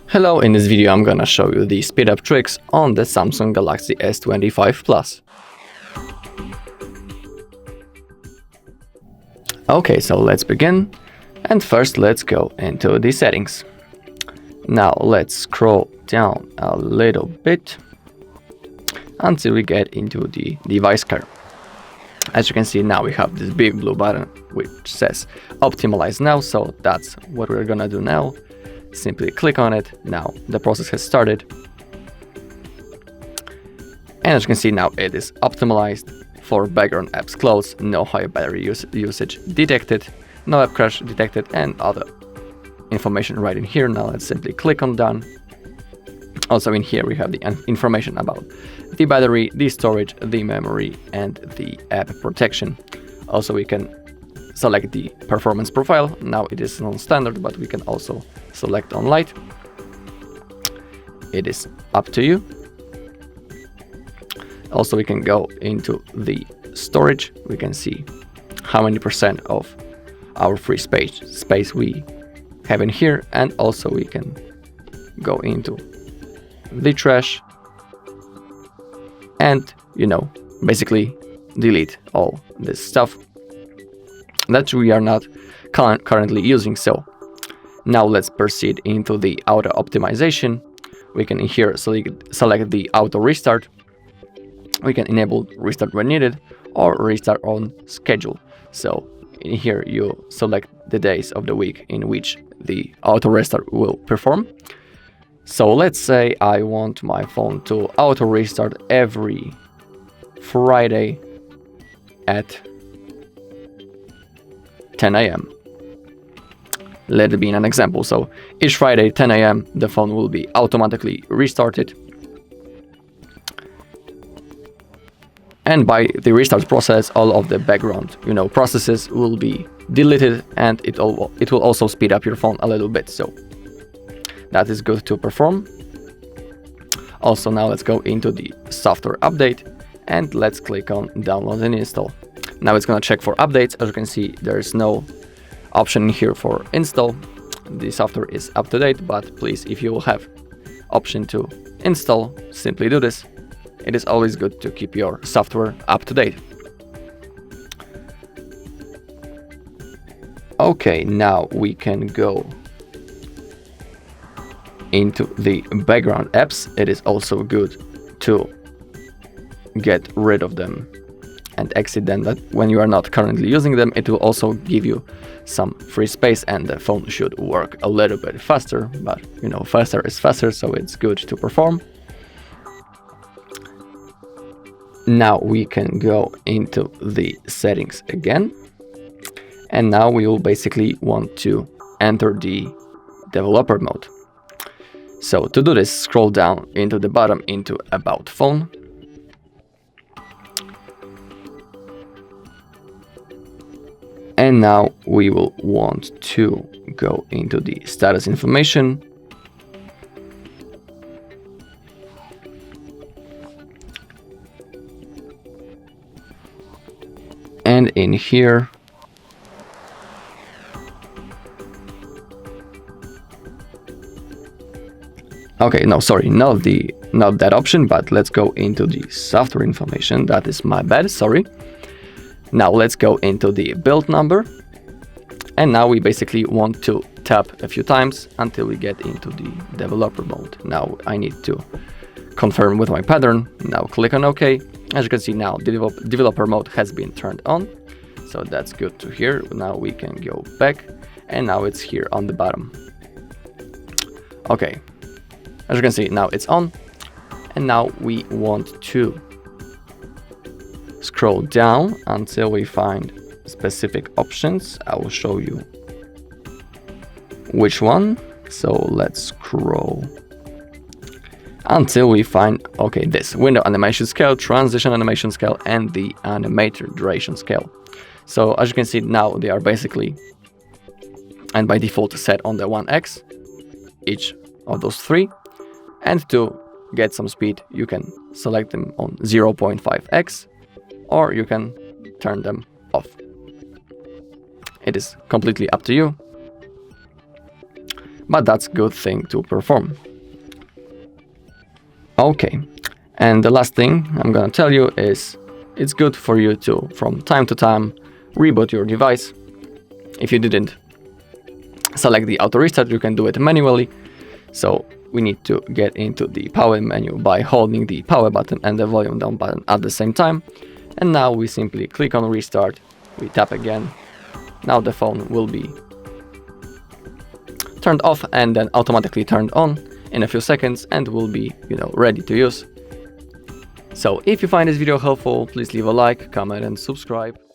Hello, in this video I'm gonna show you the speed up tricks on the Samsung Galaxy S25 Plus. Okay, so let's begin, and first let's go into the settings. Now let's scroll down a little bit until we get into the device care. As you can see, now we have this big blue button which says optimize now, so that's what we're gonna do now. Simply click on it. Now the process has started, and as you can see, now it is optimized for background apps closed, no high battery usage detected, no app crash detected, and other information right in here. Now let's simply click on done. Also in here we have the information about the battery, the storage, the memory, and the app protection. Also we can select the performance profile. Now it is on standard, but we can also select on light. It is up to you. Also we can go into the storage. We can see how many percent of our free space we have in here, and also we can go into the trash and basically delete all this stuff that we are not currently using. So now let's proceed into the auto optimization. We can here select the auto restart. We can enable restart when needed or restart on schedule. So in here you select the days of the week in which the auto restart will perform. So let's say I want my phone to auto restart every Friday at 10 a.m. Let it be an example. So each Friday 10 a.m. the phone will be automatically restarted, and by the restart process all of the background processes will be deleted, and it will also speed up your phone a little bit. So that is good to perform. Also now let's go into the software update and let's click on download and install. Now it's gonna check for updates. As you can see, there's no option here for install. The software is up to date, but please, if you will have option to install, simply do this. It is always good to keep your software up to date. Okay, now we can go into the background apps. It is also good to get rid of them and exit them, that when you are not currently using them, it will also give you some free space and the phone should work a little bit faster, but faster is faster, so it's good to perform. Now we can go into the settings again, and now we will basically want to enter the developer mode. So to do this, scroll down into the bottom into about phone. And now we will want to go into the status information. And in here, okay, no, sorry, not that option, but let's go into the software information. That is my bad, sorry. Now let's go into the build number, and now we basically want to tap a few times until we get into the developer mode. Now I need to confirm with my pattern. Now click on OK. As you can see, now the developer mode has been turned on, so that's good to hear. Now we can go back, and now it's here on the bottom. Okay, as you can see, now it's on, and now we want to scroll down until we find specific options. I will show you which one. So let's scroll until we find, okay, this window animation scale, transition animation scale, and the animator duration scale. So as you can see, now they are basically and by default set on the 1x, each of those three. And to get some speed, you can select them on 0.5x, or you can turn them off. It is completely up to you. but that's a good thing to perform. Okay, and the last thing I'm gonna tell you is it's good for you to, from time to time, reboot your device. If you didn't select the auto restart, you can do it manually. So we need to get into the power menu by holding the power button and the volume down button at the same time. And now we simply click on restart, we tap again. Now the phone will be turned off and then automatically turned on in a few seconds and will be, ready to use. So if you find this video helpful, please leave a like, comment and subscribe.